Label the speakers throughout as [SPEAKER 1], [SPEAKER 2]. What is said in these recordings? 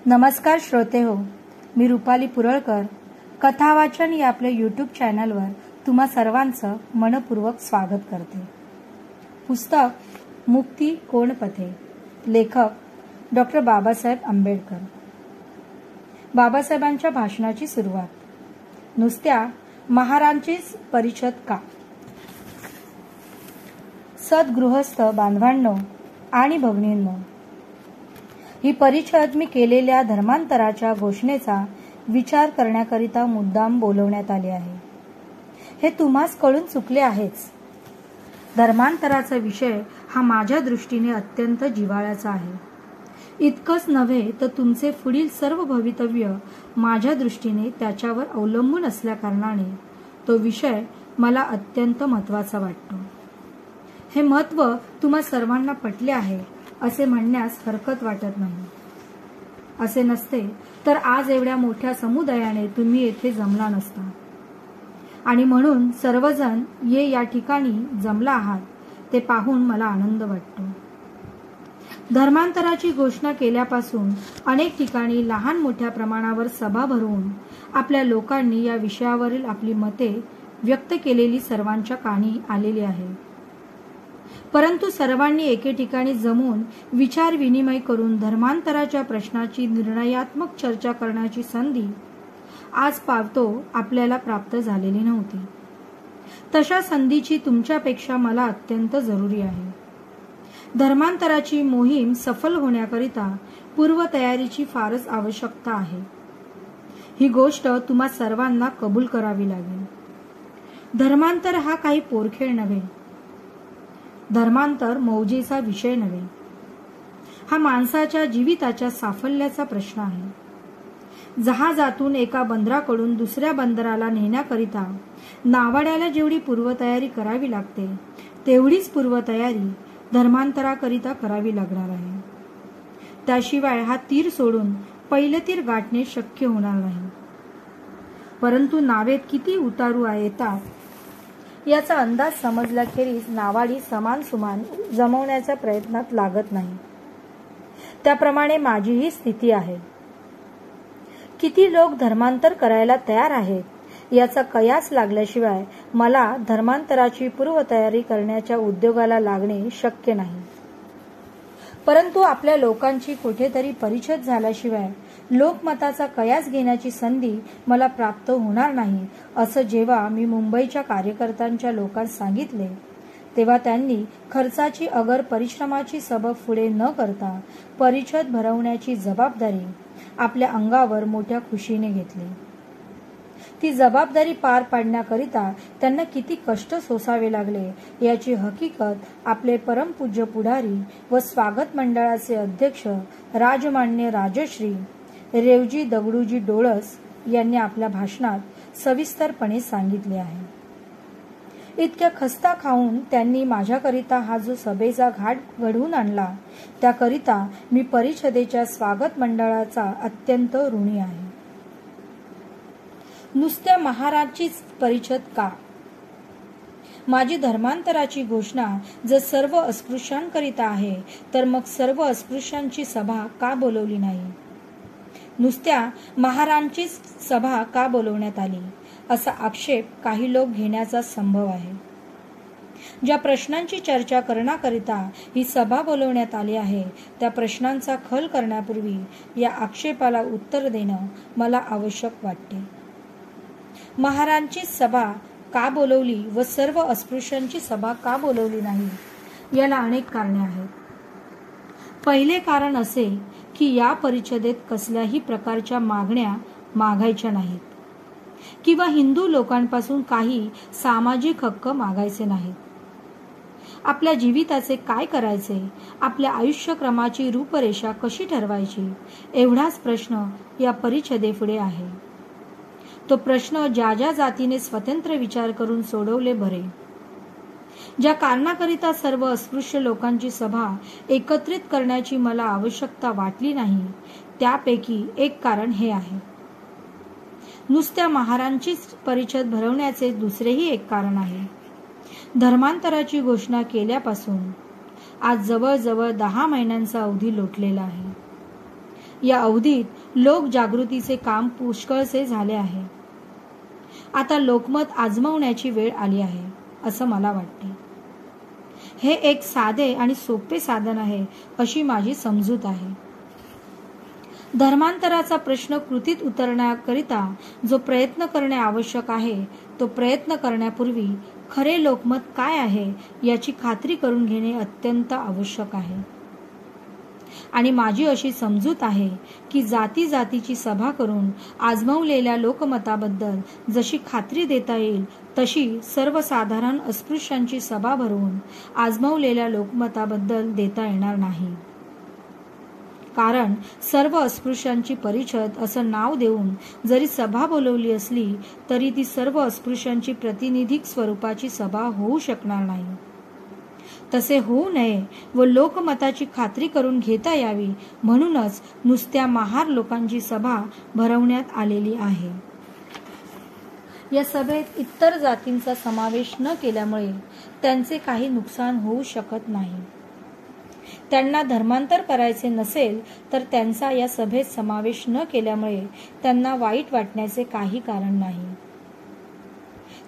[SPEAKER 1] नमस्कार श्रोते हो, मी रुपाली पुरळकर कथा वाचन या आपल्या यूट्यूब चॅनलवर तुम्हा सर्वांचं मनपूर्वक स्वागत करते. पुस्तक मुक्ती कोण पथे, लेखक डॉक्टर बाबासाहेब आंबेडकर. बाबासाहेबांच्या भाषणाची सुरुवात. नुसत्या महारांचीच परिषद का. सद्गृहस्थ बांधवांनो आणि भगिनींनो, ही परिषद मी केलेल्या धर्मांतराच्या घोषणेचा विचार करण्याकरिता मुद्दाम बोलवण्यात आले आहे. हे तुम्हास कळून चुकले आहेच. धर्मांतराचा विषय हा माझ्या दृष्टीने अत्यंत जिव्हाळ्याचा आहे. इतकंच नव्हे तर तुमचे पुढील सर्व भवितव्य माझ्या दृष्टीने त्याच्यावर अवलंबून असल्याकारणाने तो विषय मला अत्यंत महत्त्वाचा वाटतो. हे महत्त्व तुम्हा सर्वांना पटले आहे असे म्हणण्यास हरकत वाटत नाही. असे नसते तर आज एवढ्या मोठ्या समुदायाने तुम्ही येथे जमला नसता. आणि म्हणून सर्वजण या ठिकाणी जमला आहात ते पाहून मला आनंद वाटतो. धर्मांतराची घोषणा केल्यापासून अनेक ठिकाणी लहान मोठ्या प्रमाणावर सभा भरवून आपल्या लोकांनी या विषयावरील आपली मते व्यक्त केलेली सर्वांच्या कानी आलेली आहे. परंतु सर्वांनी एके ठिकाणी जमून विचार विनिमय करून धर्मांतराच्या प्रश्नाची निर्णयात्मक चर्चा करण्याची संधी आज पावतो आपल्याला प्राप्त झालेली नव्हती. तशा संधीची तुमच्यापेक्षा मला अत्यंत जरुरी आहे. धर्मांतराची मोहीम सफल होण्याकरिता पूर्वतयारीची फारच आवश्यकता आहे. ही गोष्ट तुम्हा सर्वांना कबूल करावी लागेल. धर्मांतर हा काही पोरखेळ नव्हे. धर्मांतर मौजेचा विषय नव्हे. हा माणसाच्या जीविताच्या साफल्याचा प्रश्न आहे. जहाजातून एका बंदराकडून दुसऱ्या बंदराला नेण्याकरिता नावाड्याला जेवढी पूर्वतयारी करावी लागते तेवढीच पूर्वतयारी धर्मांतराकरिता करावी लागणार आहे. त्याशिवाय हा तीर सोडून पहिले तीर गाठणे शक्य होणार नाही. परंतु नावेत किती उतारू येतात याचा अंदाज समजल्याखेरीज नावाडी समान सुमान जमवण्याच्या प्रयत्नात लागत नाही. त्याप्रमाणे माझीही स्थिती आहे. किती लोक धर्मांतर करायला तयार आहेत याचा कयास लागल्याशिवाय मला धर्मांतराची पूर्वतयारी करण्याच्या उद्योगाला लागणे शक्य नाही. परंतु आपल्या लोकांची कुठेतरी परिषद झाल्याशिवाय लोकमताचा कयास घेण्याची संधी मला प्राप्त होणार नाही असं जेव्हा मी मुंबईच्या कार्यकर्त्यांच्या लोकांस सांगितले तेव्हा त्यांनी खर्चाची अगर परिश्रमाची सबब पुढे न करता परिषद भरवण्याची जबाबदारी आपल्या अंगावर मोठ्या खुशीने घेतली. ती जबाबदारी पार पाडण्याकरिता त्यांना किती कष्ट सोसावे लागले याची हकीकत आपले परमपूज्य पुढारी व स्वागत मंडळाचे अध्यक्ष राजमान्य राजश्री रेवजी दगडूजी डोळस यांनी आपल्या भाषणात सविस्तरपणे सांगितले आहे. इतक्या खस्ता खाऊन त्यांनी माझ्याकरिता हा जो सभेचा घाट घडवून आणला त्याकरिता मी परिषदेच्या स्वागत मंडळाचा अत्यंत ऋणी आहे. नुसत्या महाराजचीच परिषद का. माझी धर्मांतराची घोषणा जर सर्व अस्पृश्यांकरिता आहे तर मग सर्व अस्पृश्यांची सभा का बोलवली नाही. नुसत्या महारांचीच सभा का बोलवण्यात आली असा आक्षेप काही लोक घेण्याचा संभव आहे. ज्या प्रश्नांची चर्चा करण्याकरिता ही सभा बोलवण्यात आली आहे त्या प्रश्नांचा खल करण्यापूर्वी या आक्षेपाला उत्तर देणं मला आवश्यक वाटते. महारांची सभा का बोलवली व सर्व अस्पृश्यांची सभा का बोलवली नाही याला अनेक कारणे आहेत. पहिले कारण असे की या परिषदेत कसल्याही प्रकारच्या मागण्या मागायच्या नाहीत किंवा हिंदू लोकांपासून काही सामाजिक हक्क मागायचे नाहीत. आपल्या जीविताचे काय करायचे, आपल्या आयुष्यक्रमाची रूपरेषा कशी ठरवायची एवढाच प्रश्न या परिषदेपुढे आहे. तो प्रश्न ज्या ज्या जातीने स्वतंत्र विचार करून सोडवले बरे. ज्या कारणाकरिता सर्व अस्पृश्य लोकांची सभा एकत्रित करण्याची मला आवश्यकता वाटली नाही त्यापैकी एक कारण हे आहे. नुसत्या महारांचीच परिषद भरवण्याचे दुसरेही एक कारण आहे. धर्मांतराची घोषणा केल्यापासून आज जवळजवळ 10 महिन्यांचा अवधी लोटलेला आहे. या अवधीत लोकजागृतीचे काम पुष्कळसे झाले आहे. आता लोकमत आजमावण्याची वेळ आली आहे असं मला वाटते. हे एक साधे आणि सोपे साधन आहे अशी माझी समजूत आहे. धर्मांतराचा प्रश्न कृतीत उतरण्याकरिता जो प्रयत्न करणे आवश्यक आहे तो प्रयत्न करण्यापूर्वी खरे लोकमत काय आहे याची खात्री करून घेणे अत्यंत आवश्यक आहे. आणि माझी अशी समजूत आहे की जाती जातीची सभा करून आजमावलेल्या लोकमताबद्दल जशी खात्री देता येईल तशी सर्वसाधारण अस्पृश्यांची सभा भरवून आजमावलेल्या लोकमताबद्दल देता येणार नाही. कारण सर्व अस्पृश्यांची परिषद असं नाव देऊन जरी सभा बोलवली असली तरी ती सर्व अस्पृश्यांची प्रातिनिधिक स्वरूपाची सभा होऊ शकणार नाही. तसे होऊ नये व लोकमताची खात्री करून घेता यावी म्हणूनच नुसत्या महार लोकांची सभा भरवण्यात आलेली आहे. या सभेत इतर जातींचा समावेश न केल्यामुळे त्यांचे काही नुकसान होऊ शकत नाही. त्यांना धर्मांतर करायचे नसेल तर त्यांचा या सभेत समावेश न केल्यामुळे त्यांना वाईट वाटण्याचे काही कारण नाही.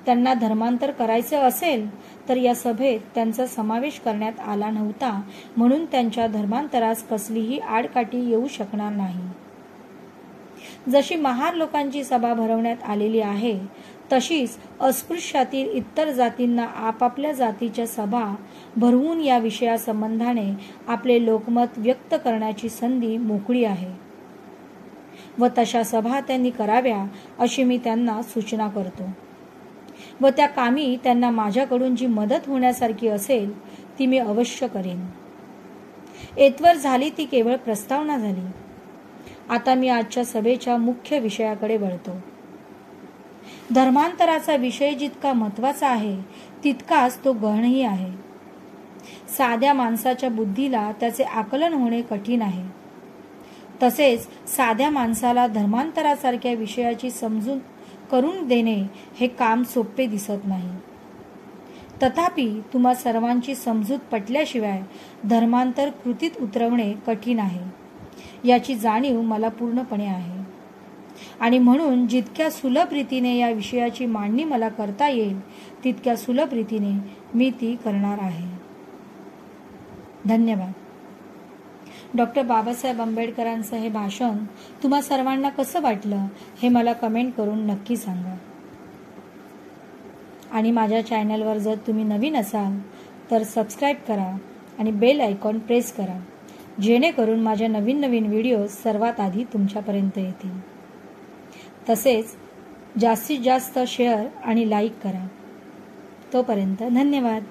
[SPEAKER 1] त्यांना धर्मांतर करायचे असेल तर या सभेत त्यांचा समावेश करण्यात आला नव्हता म्हणून त्यांच्या धर्मांतरास कसलीही आडकाठी येऊ शकणार नाही. जशी महार लोकांची सभा भरवण्यात आलेली आहे तशीच अस्पृश्यातील इतर जातींना आपापल्या जातीच्या सभा भरवून या विषयासंबंधाने आपले लोकमत व्यक्त करण्याची संधी मोकळी आहे व तशा सभा त्यांनी कराव्या अशी मी त्यांना सूचना करतो व त्या कामी त्यांना माझ्याकडून जी मदत होण्यासारखी असेल ती मी अवश्य करेन. एतवर झाली ती केवळ प्रस्तावना झाली. आता मी आजच्या सभेच्या मुख्य विषयाकडे वळतो. धर्मांतराचा विषय जितका महत्त्वाचा आहे तितकाच तो गहनही आहे. साध्या माणसाच्या बुद्धीला त्याचे आकलन होणे कठीण आहे. तसेच साध्या माणसाला धर्मांतरासारख्या विषयाची समजून करून देणे हे काम सोपे दिसत नाही. तथापि तुम्हा सर्वांची समजूत पटल्याशिवाय धर्मांतर कृतीत उतरवणे कठीण आहे याची जाणीव मला पूर्णपणे आहे. आणि म्हणून जितक्या सुलभ रीतीने या विषयाची मांडणी मला करता येईल तितक्या सुलभ रीतीने मी ती करणार आहे. धन्यवाद. डॉक्टर बाबासाहेब आंबेडकरांचं हे भाषण तुम्हा सर्वांना कसं वाटलं हे मला कमेंट करून नक्की सांगा. आणि माझ्या चॅनलवर जर तुम्ही नवीन असाल तर सबस्क्राईब करा आणि बेल आयकॉन प्रेस करा जेणेकरून माझ्या नवीन नवीन व्हिडिओज सर्वात आधी तुमच्यापर्यंत येतील. तसेच जास्तीत जास्त शेअर आणि लाईक करा. तोपर्यंत धन्यवाद.